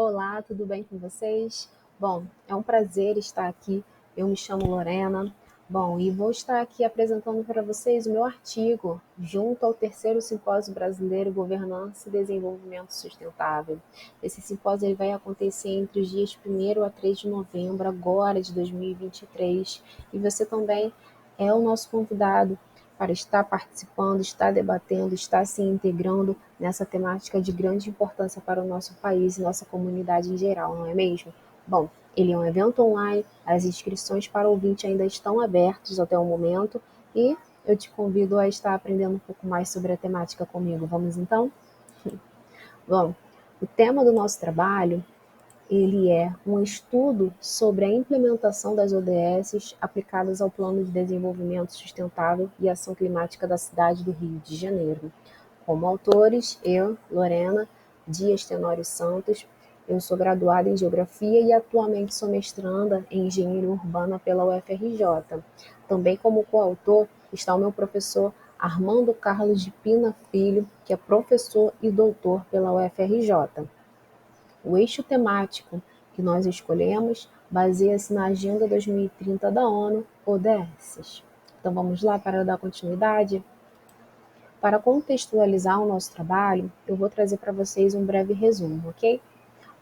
Olá, tudo bem com vocês? Bom, é um prazer estar aqui. Eu me chamo Lorena. Bom, e vou estar aqui apresentando para vocês o meu artigo, junto ao terceiro Simpósio Brasileiro Governança e Desenvolvimento Sustentável. Esse simpósio ele vai acontecer entre os dias 1º a 3 de novembro, agora de 2023, e você também é o nosso convidado para estar participando, estar debatendo, estar se integrando nessa temática de grande importância para o nosso país e nossa comunidade em geral, não é mesmo? Bom, ele é um evento online, as inscrições para o ouvinte ainda estão abertas até o momento e eu te convido a estar aprendendo um pouco mais sobre a temática comigo. Vamos então? Bom, o tema do nosso trabalho ele é um estudo sobre a implementação das ODS aplicadas ao Plano de Desenvolvimento Sustentável e Ação Climática da cidade do Rio de Janeiro. Como autores, eu, Lorena Dias Tenório Santos, eu sou graduada em Geografia e atualmente sou mestranda em Engenharia Urbana pela UFRJ. Também como coautor está o meu professor Armando Carlos de Pina Filho, que é professor e doutor pela UFRJ. O eixo temático que nós escolhemos baseia-se na Agenda 2030 da ONU, ODS. Então vamos lá para dar continuidade? Para contextualizar o nosso trabalho, eu vou trazer para vocês um breve resumo, ok?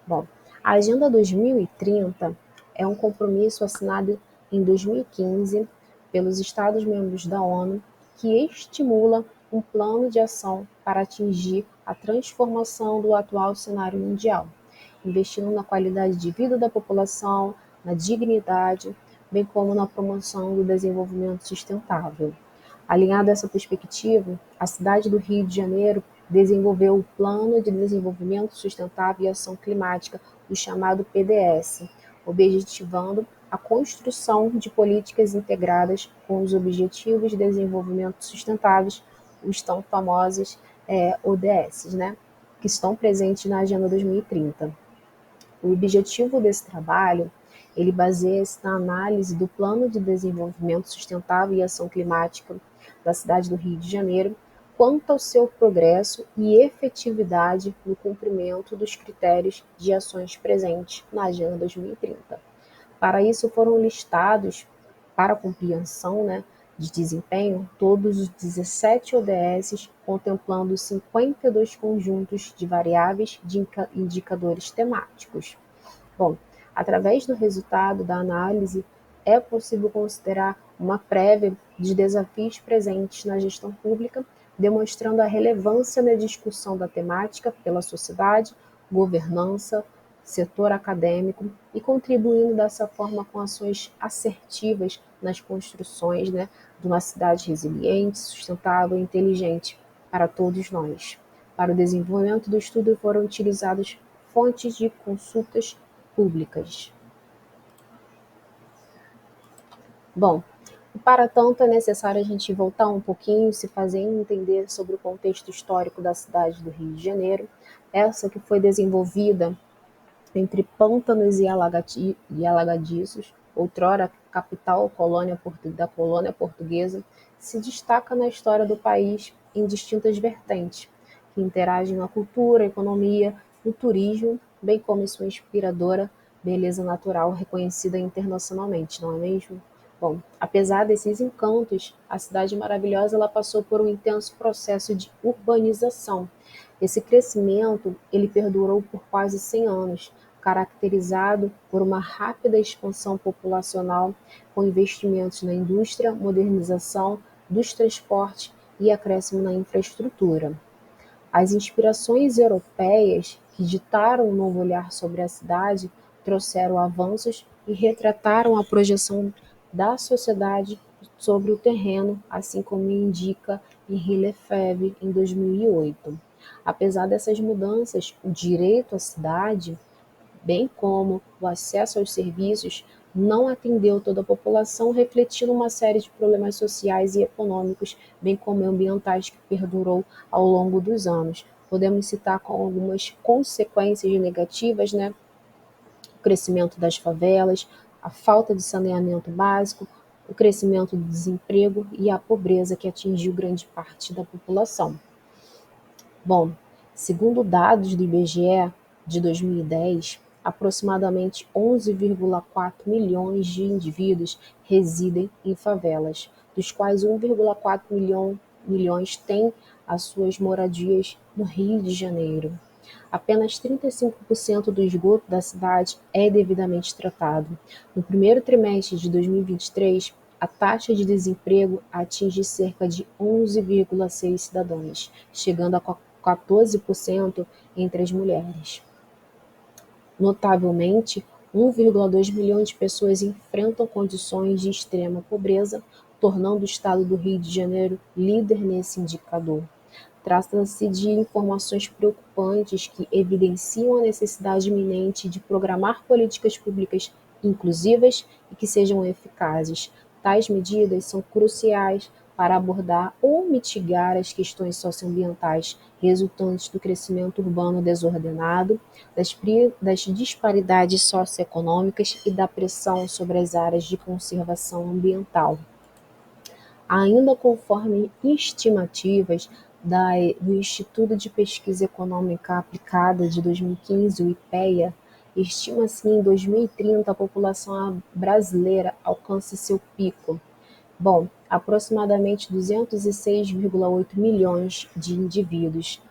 Bom, a Agenda 2030 é um compromisso assinado em 2015 pelos Estados-membros da ONU que estimula um plano de ação para atingir a transformação do atual cenário mundial, investindo na qualidade de vida da população, na dignidade, bem como na promoção do desenvolvimento sustentável. Alinhado a essa perspectiva, a cidade do Rio de Janeiro desenvolveu o Plano de Desenvolvimento Sustentável e Ação Climática, o chamado PDS, objetivando a construção de políticas integradas com os Objetivos de Desenvolvimento Sustentáveis, os tão famosos ODS, né, que estão presentes na Agenda 2030. O objetivo desse trabalho, ele baseia-se na análise do Plano de Desenvolvimento Sustentável e Ação Climática da cidade do Rio de Janeiro, quanto ao seu progresso e efetividade no cumprimento dos critérios de ações presentes na Agenda 2030. Para isso foram listados, para a compreensão, né, de desempenho, todos os 17 ODS, contemplando 52 conjuntos de variáveis de indicadores temáticos. Bom, através do resultado da análise, é possível considerar uma prévia de desafios presentes na gestão pública, demonstrando a relevância na discussão da temática pela sociedade, governança, setor acadêmico e contribuindo dessa forma com ações assertivas nas construções, né, de uma cidade resiliente, sustentável e inteligente para todos nós. Para o desenvolvimento do estudo foram utilizadas fontes de consultas públicas. Bom, para tanto é necessário a gente voltar um pouquinho, se fazer entender sobre o contexto histórico da cidade do Rio de Janeiro, essa que foi desenvolvida entre pântanos e alagadiços, outrora capital da colônia portuguesa, se destaca na história do país em distintas vertentes, que interagem na cultura, economia, no turismo, bem como em sua inspiradora beleza natural reconhecida internacionalmente, não é mesmo? Bom, apesar desses encantos, a cidade maravilhosa ela passou por um intenso processo de urbanização. Esse crescimento ele perdurou por quase 100 anos, caracterizado por uma rápida expansão populacional, com investimentos na indústria, modernização dos transportes e acréscimo na infraestrutura. As inspirações europeias que ditaram um novo olhar sobre a cidade trouxeram avanços e retrataram a projeção da sociedade sobre o terreno, assim como indica Henri Lefebvre em 2008. Apesar dessas mudanças, o direito à cidade, bem como o acesso aos serviços, não atendeu toda a população, refletindo uma série de problemas sociais e econômicos, bem como ambientais que perdurou ao longo dos anos. Podemos citar com algumas consequências negativas, né? O crescimento das favelas, a falta de saneamento básico, o crescimento do desemprego e a pobreza que atingiu grande parte da população. Bom, segundo dados do IBGE, de 2010, aproximadamente 11,4 milhões de indivíduos residem em favelas, dos quais 1,4 milhões têm as suas moradias no Rio de Janeiro. Apenas 35% do esgoto da cidade é devidamente tratado. No primeiro trimestre de 2023, a taxa de desemprego atinge cerca de 11,6 cidadãos, chegando a 14% entre as mulheres. Notavelmente, 1,2 milhões de pessoas enfrentam condições de extrema pobreza, tornando o estado do Rio de Janeiro líder nesse indicador. Trata-se de informações preocupantes que evidenciam a necessidade iminente de programar políticas públicas inclusivas e que sejam eficazes. Tais medidas são cruciais para abordar ou mitigar as questões socioambientais resultantes do crescimento urbano desordenado, das disparidades socioeconômicas e da pressão sobre as áreas de conservação ambiental. Ainda conforme estimativas do Instituto de Pesquisa Econômica Aplicada de 2015, o IPEA, estima-se que em 2030 a população brasileira alcance seu pico. Bom, aproximadamente 206,8 milhões de indivíduos.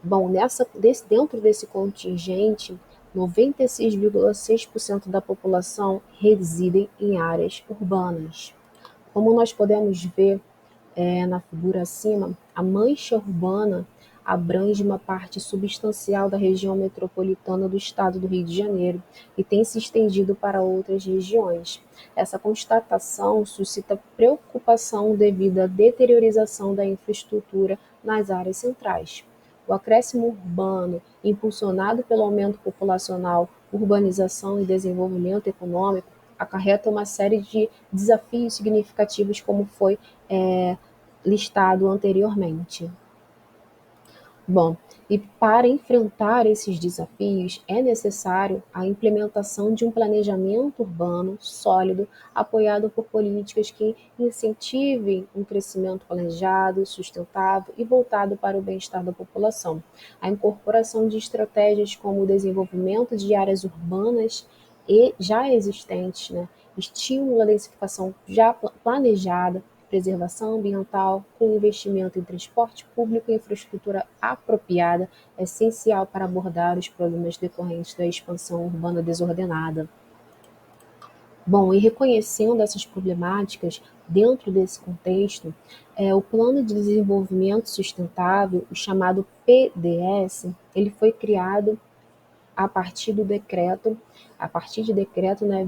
Bom, dentro desse contingente, 96,6% da população residem em áreas urbanas. Como nós podemos ver na figura acima, a mancha urbana abrange uma parte substancial da região metropolitana do estado do Rio de Janeiro e tem se estendido para outras regiões. Essa constatação suscita preocupação devido à deteriorização da infraestrutura nas áreas centrais. O acréscimo urbano, impulsionado pelo aumento populacional, urbanização e desenvolvimento econômico, acarreta uma série de desafios significativos, como foi listado anteriormente. Bom, e para enfrentar esses desafios é necessário a implementação de um planejamento urbano sólido, apoiado por políticas que incentivem um crescimento planejado, sustentável e voltado para o bem-estar da população. A incorporação de estratégias como o desenvolvimento de áreas urbanas já existentes, estimula a densificação já planejada, preservação ambiental, com investimento em transporte público e infraestrutura apropriada, é essencial para abordar os problemas decorrentes da expansão urbana desordenada. Bom, e reconhecendo essas problemáticas, dentro desse contexto, o Plano de Desenvolvimento Sustentável, o chamado PDS, ele foi criado a partir de decreto,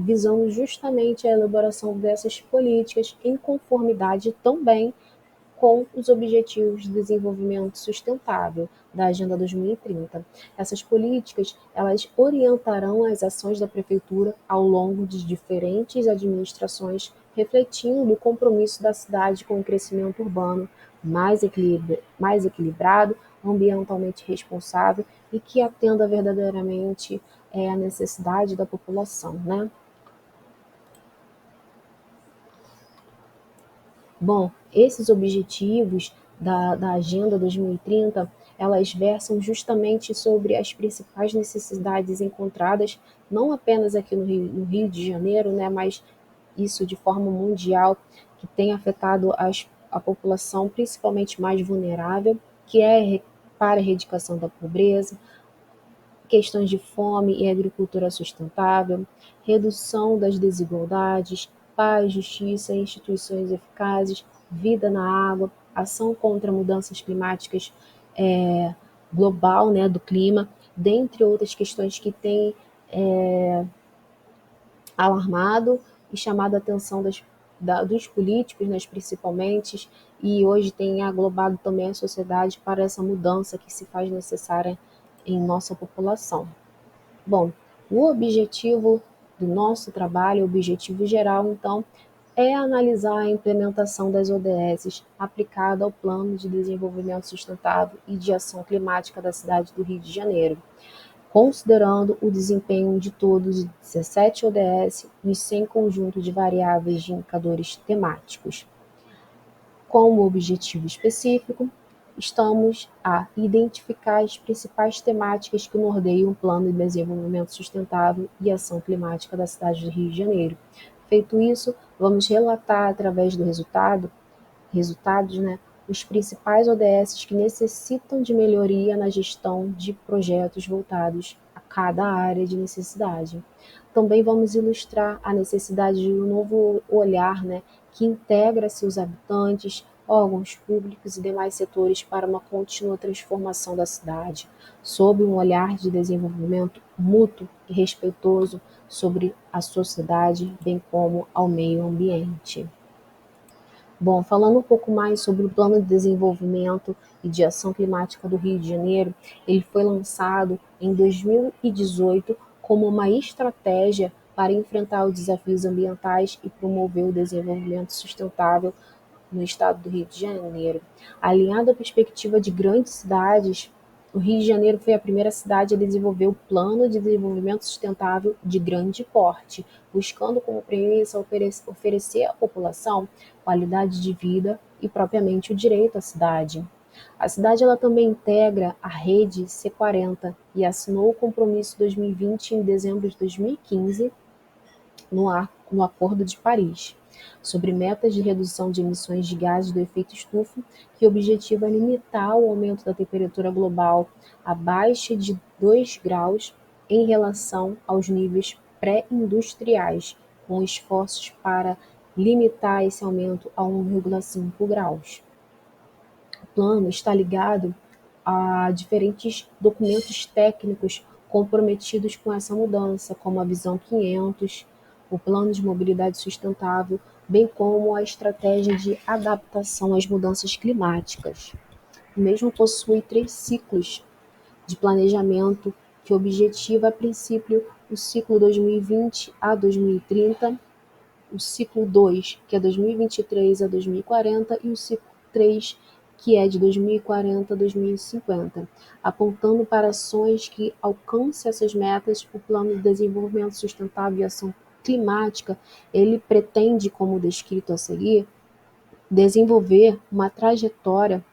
visando justamente a elaboração dessas políticas em conformidade também com os Objetivos de Desenvolvimento Sustentável da Agenda 2030. Essas políticas, elas orientarão as ações da Prefeitura ao longo de diferentes administrações, refletindo o compromisso da cidade com o crescimento urbano mais equilibrado, ambientalmente responsável e que atenda verdadeiramente à necessidade da população, Bom, esses objetivos da Agenda 2030, elas versam justamente sobre as principais necessidades encontradas, não apenas aqui no Rio de Janeiro, mas isso de forma mundial, que tem afetado a população principalmente mais vulnerável, que é para a erradicação da pobreza, questões de fome e agricultura sustentável, redução das desigualdades, paz, justiça, instituições eficazes, vida na água, ação contra mudanças climáticas global, do clima, dentre outras questões que têm alarmado e chamado a atenção dos políticos, principalmente, e hoje tem aglobado também a sociedade para essa mudança que se faz necessária em nossa população. Bom, o objetivo do nosso trabalho, o objetivo geral, então, é analisar a implementação das ODS aplicada ao Plano de Desenvolvimento Sustentável e de Ação Climática da cidade do Rio de Janeiro, considerando o desempenho de todos os 17 ODS nos 100 conjuntos de variáveis de indicadores temáticos. Como objetivo específico, estamos a identificar as principais temáticas que norteiam o Plano de Desenvolvimento Sustentável e Ação Climática da cidade do Rio de Janeiro. Feito isso, vamos relatar através do resultados, né, os principais ODS que necessitam de melhoria na gestão de projetos voltados a cada área de necessidade. Também vamos ilustrar a necessidade de um novo olhar, né, que integra seus habitantes, órgãos públicos e demais setores para uma contínua transformação da cidade, sob um olhar de desenvolvimento mútuo e respeitoso sobre a sociedade, bem como ao meio ambiente. Bom, falando um pouco mais sobre o Plano de Desenvolvimento e de Ação Climática do Rio de Janeiro, ele foi lançado em 2018 como uma estratégia para enfrentar os desafios ambientais e promover o desenvolvimento sustentável no estado do Rio de Janeiro. Alinhado à perspectiva de grandes cidades, o Rio de Janeiro foi a primeira cidade a desenvolver o Plano de Desenvolvimento Sustentável de grande porte, buscando como premissa oferecer à população qualidade de vida e propriamente o direito à cidade. A cidade ela também integra a rede C40 e assinou o compromisso 2020 em dezembro de 2015 no Acordo de Paris, sobre metas de redução de emissões de gases do efeito estufa, que objetiva limitar o aumento da temperatura global abaixo de 2 graus em relação aos níveis pré-industriais, com esforços para limitar esse aumento a 1,5 graus. O plano está ligado a diferentes documentos técnicos comprometidos com essa mudança, como a Visão 500, o Plano de Mobilidade Sustentável, bem como a Estratégia de Adaptação às Mudanças Climáticas. O mesmo possui 3 ciclos de planejamento que objetiva, a princípio, o ciclo 2020 a 2030, o ciclo 2, que é 2023 a 2040, e o ciclo 3, que é de 2040 a 2050, apontando para ações que alcancem essas metas. O Plano de Desenvolvimento Sustentável e Ação Climática, ele pretende, como descrito a seguir, desenvolver uma trajetória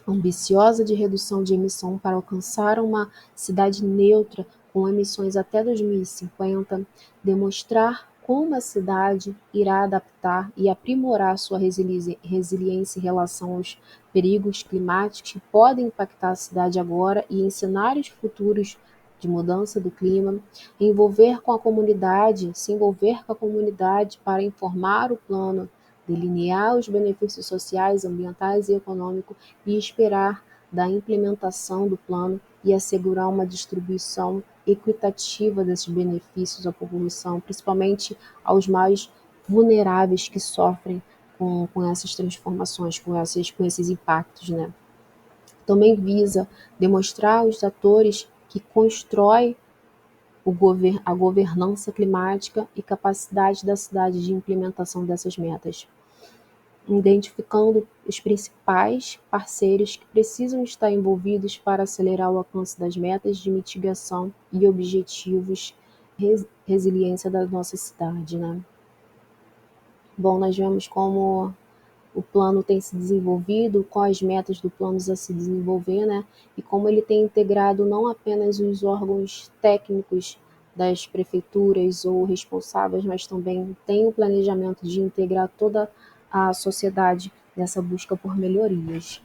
ambiciosa de redução de emissão para alcançar uma cidade neutra com emissões até 2050, demonstrar como a cidade irá adaptar e aprimorar sua resiliência em relação aos perigos climáticos que podem impactar a cidade agora e em cenários futuros de mudança do clima, se envolver com a comunidade para informar o plano, delinear os benefícios sociais, ambientais e econômicos e esperar da implementação do plano e assegurar uma distribuição equitativa desses benefícios à população, principalmente aos mais vulneráveis que sofrem com essas transformações, com esses impactos, né? Também visa demonstrar aos atores que constroem a governança climática e capacidade da cidade de implementação dessas metas, identificando os principais parceiros que precisam estar envolvidos para acelerar o alcance das metas de mitigação e objetivos resiliência da nossa cidade, né? Bom, nós vemos como o plano tem se desenvolvido, quais metas do plano a se desenvolver, né? E como ele tem integrado não apenas os órgãos técnicos das prefeituras ou responsáveis, mas também tem o planejamento de integrar toda a sociedade nessa busca por melhorias.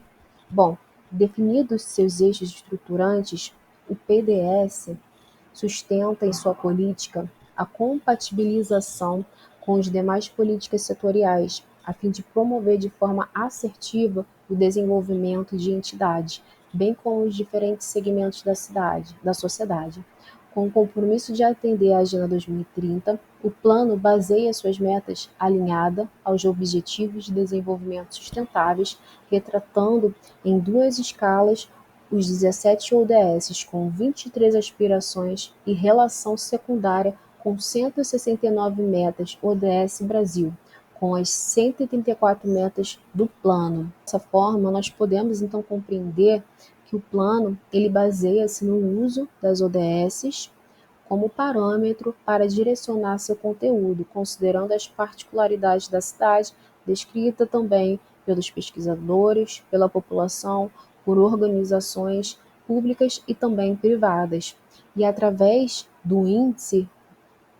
Bom, definidos seus eixos estruturantes, o PDS sustenta em sua política a compatibilização com as demais políticas setoriais, a fim de promover de forma assertiva o desenvolvimento de entidades, bem como os diferentes segmentos da sociedade. Com o compromisso de atender à Agenda 2030, o plano baseia suas metas alinhada aos Objetivos de Desenvolvimento Sustentáveis, retratando em 2 escalas os 17 ODS, com 23 aspirações e relação secundária com 169 metas ODS Brasil, com as 134 metas do plano. Dessa forma, nós podemos então compreender que o plano ele baseia-se no uso das ODS como parâmetro para direcionar seu conteúdo, considerando as particularidades da cidade, descrita também pelos pesquisadores, pela população, por organizações públicas e também privadas. E através do índice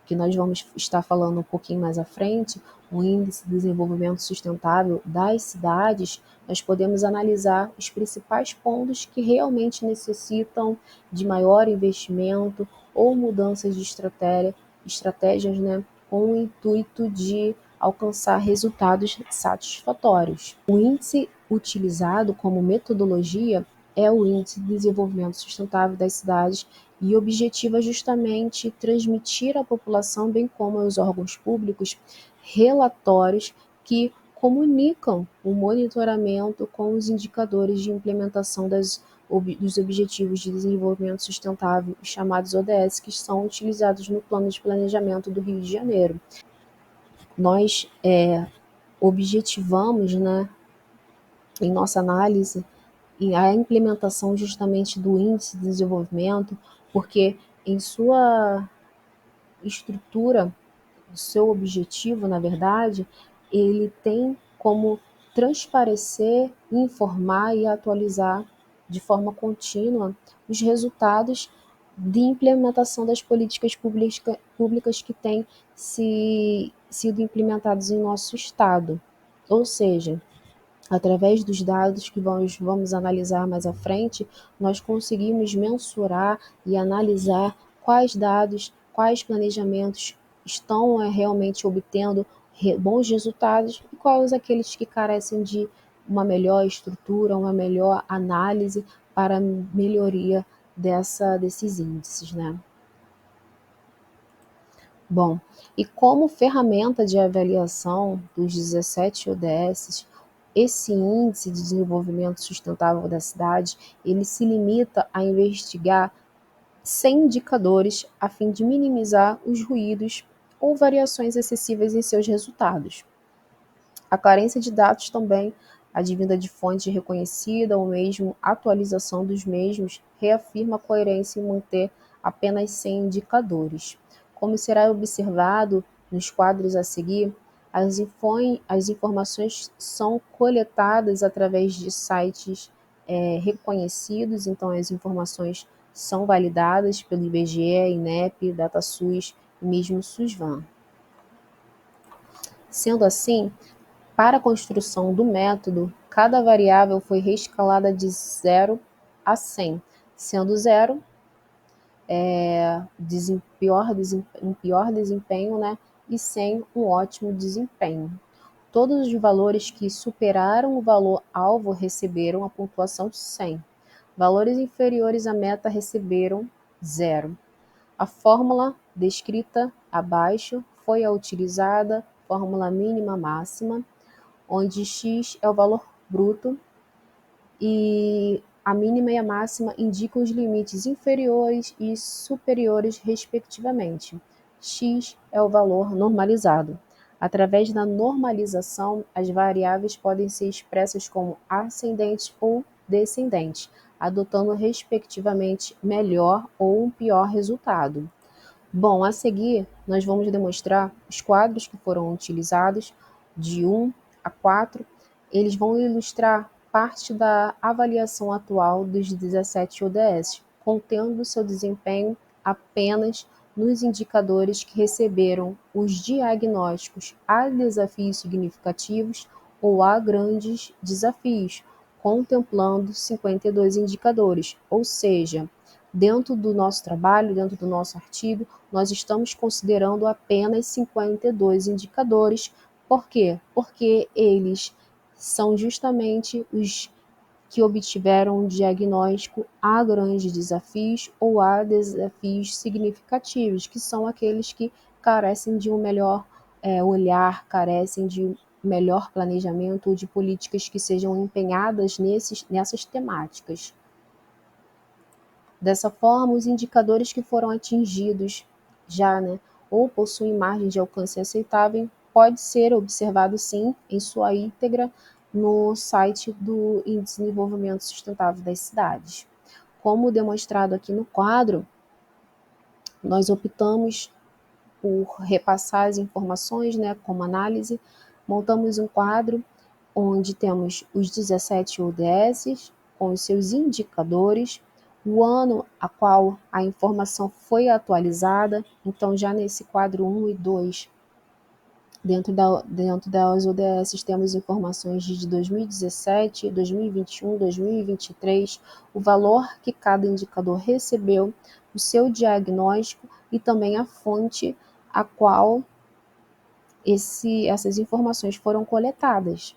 que nós vamos estar falando um pouquinho mais à frente, o Índice de Desenvolvimento Sustentável das cidades, nós podemos analisar os principais pontos que realmente necessitam de maior investimento ou mudanças de estratégias, né, com o intuito de alcançar resultados satisfatórios. O índice utilizado como metodologia é o Índice de Desenvolvimento Sustentável das Cidades e objetiva justamente transmitir à população, bem como aos órgãos públicos, relatórios que comunicam o monitoramento com os indicadores de implementação dos Objetivos de Desenvolvimento Sustentável, os chamados ODS, que são utilizados no Plano de Planejamento do Rio de Janeiro. Nós objetivamos, né, em nossa análise, a implementação justamente do Índice de Desenvolvimento, porque em sua estrutura, o seu objetivo, na verdade, ele tem como transparecer, informar e atualizar de forma contínua os resultados de implementação das políticas públicas que têm sido implementados em nosso Estado. Ou seja, através dos dados que vamos analisar mais à frente, nós conseguimos mensurar e analisar quais dados, quais planejamentos estão realmente obtendo bons resultados e quais aqueles que carecem de uma melhor estrutura, uma melhor análise para a melhoria desses índices, né? Bom, e como ferramenta de avaliação dos 17 ODS, esse Índice de Desenvolvimento Sustentável da Cidade, ele se limita a investigar 100 indicadores a fim de minimizar os ruídos ou variações excessivas em seus resultados. A carência de dados também, advinda de fonte reconhecida ou mesmo atualização dos mesmos, reafirma a coerência em manter apenas 100 indicadores. Como será observado nos quadros a seguir, as informações são coletadas através de sites reconhecidos, então as informações são validadas pelo IBGE, INEP, DataSUS e mesmo SUSVAN. Sendo assim, para a construção do método, cada variável foi reescalada de 0 a 100, sendo 0 um pior desempenho, né, e 100 um ótimo desempenho. Todos os valores que superaram o valor alvo receberam a pontuação 100. Valores inferiores à meta receberam 0. A fórmula descrita abaixo foi a utilizada, fórmula mínima máxima, onde x é o valor bruto e a mínima e a máxima indicam os limites inferiores e superiores, respectivamente. X é o valor normalizado. Através da normalização, as variáveis podem ser expressas como ascendentes ou descendentes, adotando respectivamente melhor ou um pior resultado. Bom, a seguir, nós vamos demonstrar os quadros que foram utilizados de 1 a 4. Eles vão ilustrar parte da avaliação atual dos 17 ODS, contendo seu desempenho apenas nos indicadores que receberam os diagnósticos a desafios significativos ou a grandes desafios, contemplando 52 indicadores, ou seja, dentro do nosso trabalho, dentro do nosso artigo, nós estamos considerando apenas 52 indicadores. Por quê? Porque eles são justamente os que obtiveram um diagnóstico a grandes desafios ou a desafios significativos, que são aqueles que carecem de um melhor olhar, carecem de um melhor planejamento ou de políticas que sejam empenhadas nessas temáticas. Dessa forma, os indicadores que foram atingidos já, né, ou possuem margem de alcance aceitável, pode ser observado sim em sua íntegra no site do Índice de Desenvolvimento Sustentável das Cidades. Como demonstrado aqui no quadro, nós optamos por repassar as informações, né, como análise, montamos um quadro onde temos os 17 ODS com os seus indicadores, o ano a qual a informação foi atualizada. Então, já nesse quadro 1 e 2, dentro das ODS, temos informações de 2017, 2021, 2023, o valor que cada indicador recebeu, o seu diagnóstico e também a fonte a qual essas informações foram coletadas.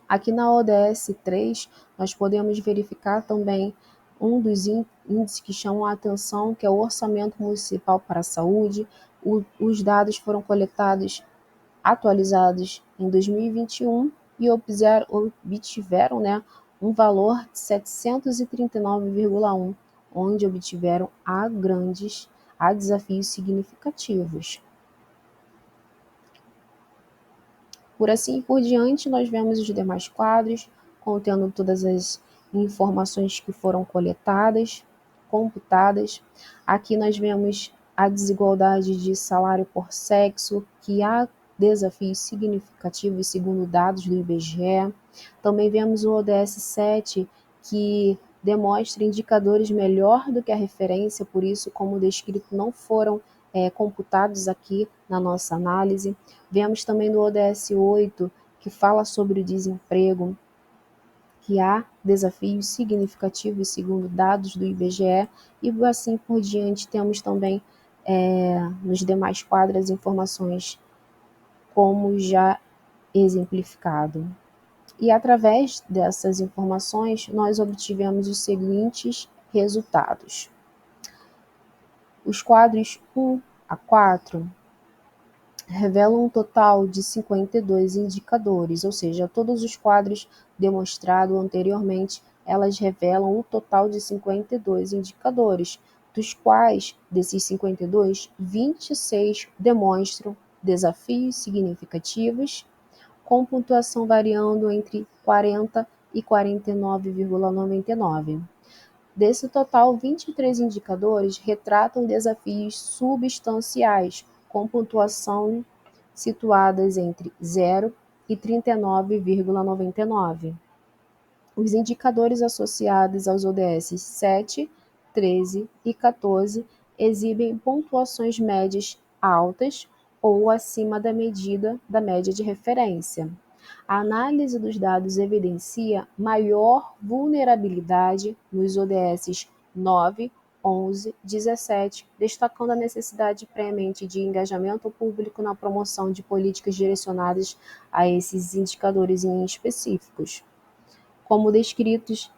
Aqui na ODS 3, nós podemos verificar também um dos índices que chamam a atenção, que é o Orçamento Municipal para a Saúde. Os dados foram coletados, atualizados em 2021 e obtiveram, um valor de 739,1, onde obtiveram a desafios significativos. Por assim por diante, nós vemos os demais quadros, contendo todas as informações que foram coletadas, computadas. Aqui nós vemos a desigualdade de salário por sexo, que há desafios significativos segundo dados do IBGE. Também vemos o ODS 7, que demonstra indicadores melhor do que a referência, por isso, como descrito, não foram computados aqui na nossa análise. Vemos também no ODS 8, que fala sobre o desemprego, que há desafios significativos segundo dados do IBGE, e assim por diante. Temos também nos demais quadros informações como já exemplificado. E através dessas informações, nós obtivemos os seguintes resultados. Os quadros 1 a 4 revelam um total de 52 indicadores, ou seja, todos os quadros demonstrados anteriormente, elas revelam o total de 52 indicadores, dos quais, desses 52, 26 demonstram desafios significativos, com pontuação variando entre 40 e 49,99. Desse total, 23 indicadores retratam desafios substanciais, com pontuação situadas entre 0 e 39,99. Os indicadores associados aos ODS 7, 13 e 14 exibem pontuações médias altas ou acima da média de referência. A análise dos dados evidencia maior vulnerabilidade nos ODS 9, 11, 17, destacando a necessidade premente de engajamento público na promoção de políticas direcionadas a esses indicadores em específicos. Como descritos,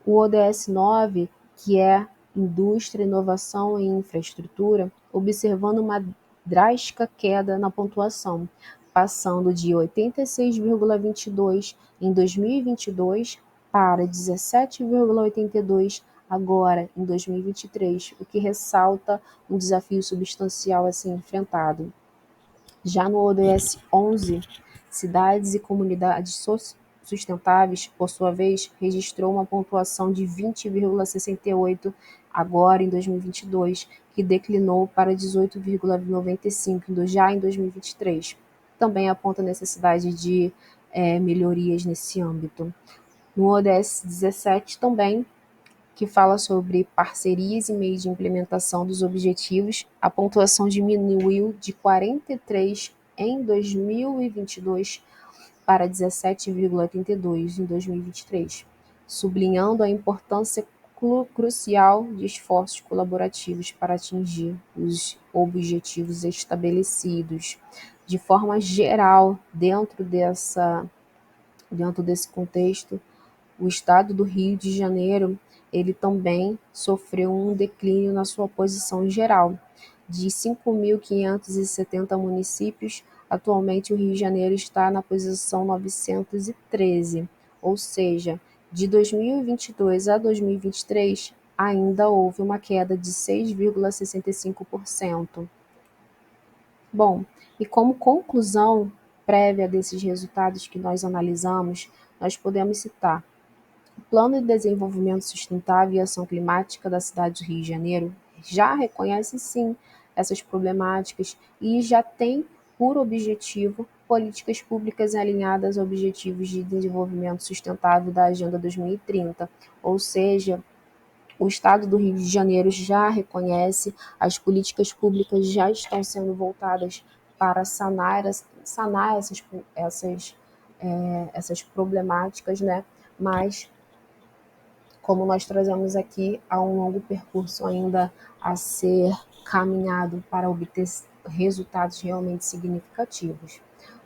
o ODS 9, que é Indústria, Inovação e Infraestrutura, observando uma drástica queda na pontuação, passando de 86,22 em 2022 para 17,82 agora em 2023, o que ressalta um desafio substancial a ser enfrentado. Já no ODS 11, Cidades e Comunidades Sustentáveis, por sua vez, registrou uma pontuação de 20,68 agora em 2022, que declinou para 18,95 já em 2023. Também aponta a necessidade de melhorias nesse âmbito. No ODS 17 também, que fala sobre parcerias e meios de implementação dos objetivos, a pontuação diminuiu de 43 em 2022 para 17,82 em 2023, sublinhando a importância crucial de esforços colaborativos para atingir os objetivos estabelecidos. De forma geral, dentro desse contexto, o estado do Rio de Janeiro, ele também sofreu um declínio na sua posição geral. De 5.570 municípios, atualmente o Rio de Janeiro está na posição 913, ou seja, de 2022 a 2023, ainda houve uma queda de 6,65%. Bom, e como conclusão prévia desses resultados que nós analisamos, nós podemos citar o Plano de Desenvolvimento Sustentável e Ação Climática da cidade do Rio de Janeiro já reconhece, sim, essas problemáticas e já tem por objetivo políticas públicas alinhadas a objetivos de desenvolvimento sustentável da Agenda 2030, ou seja, o Estado do Rio de Janeiro já reconhece, as políticas públicas já estão sendo voltadas para sanar essas problemáticas, né? Mas, como nós trazemos aqui, há um longo percurso ainda a ser caminhado para obter resultados realmente significativos.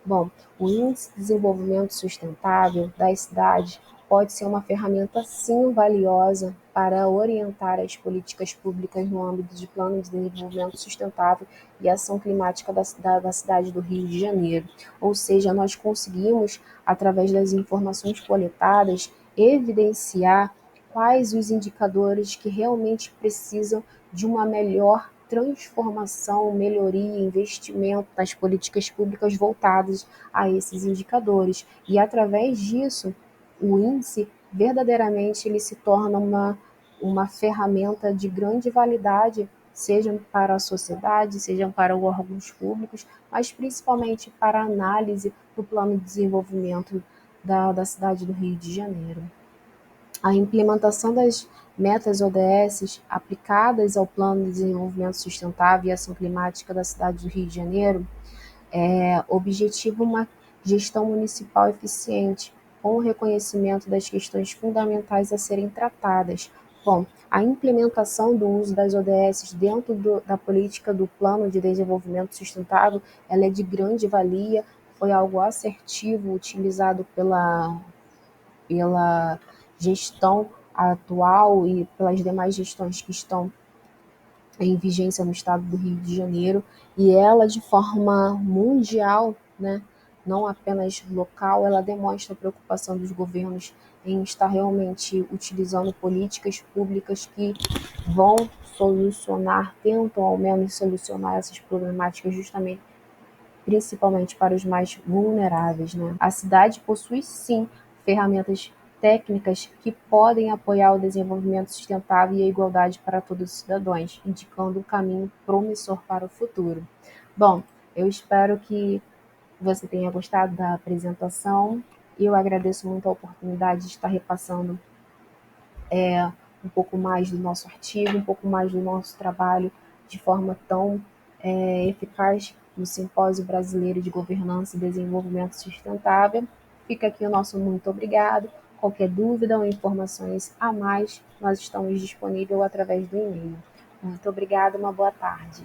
Bom, o Índice de Desenvolvimento Sustentável das cidades pode ser uma ferramenta, sim, valiosa para orientar as políticas públicas no âmbito de plano de desenvolvimento sustentável e ação climática da cidade do Rio de Janeiro. Ou seja, nós conseguimos, através das informações coletadas, evidenciar quais os indicadores que realmente precisam de uma melhor transformação, melhoria, investimento nas políticas públicas voltadas a esses indicadores. E através disso, o índice verdadeiramente ele se torna uma ferramenta de grande validade, seja para a sociedade, seja para os órgãos públicos, mas principalmente para a análise do plano de desenvolvimento da cidade do Rio de Janeiro. A implementação das metas ODS aplicadas ao Plano de Desenvolvimento Sustentável e Ação Climática da cidade do Rio de Janeiro objetiva uma gestão municipal eficiente, com o reconhecimento das questões fundamentais a serem tratadas. Bom, a implementação do uso das ODS dentro da política do Plano de Desenvolvimento Sustentável, ela é de grande valia, foi algo assertivo utilizado pela gestão atual e pelas demais gestões que estão em vigência no estado do Rio de Janeiro, e ela, de forma mundial, né, não apenas local, ela demonstra a preocupação dos governos em estar realmente utilizando políticas públicas que vão solucionar, tentam ao menos solucionar essas problemáticas justamente principalmente para os mais vulneráveis, né? A cidade possui sim ferramentas técnicas que podem apoiar o desenvolvimento sustentável e a igualdade para todos os cidadãos, indicando um caminho promissor para o futuro. Bom, eu espero que você tenha gostado da apresentação e eu agradeço muito a oportunidade de estar repassando um pouco mais do nosso artigo, um pouco mais do nosso trabalho de forma tão eficaz no Simpósio Brasileiro de Governança e Desenvolvimento Sustentável. Fica aqui o nosso muito obrigado. Qualquer dúvida ou informações a mais, nós estamos disponíveis através do e-mail. Muito obrigada, uma boa tarde.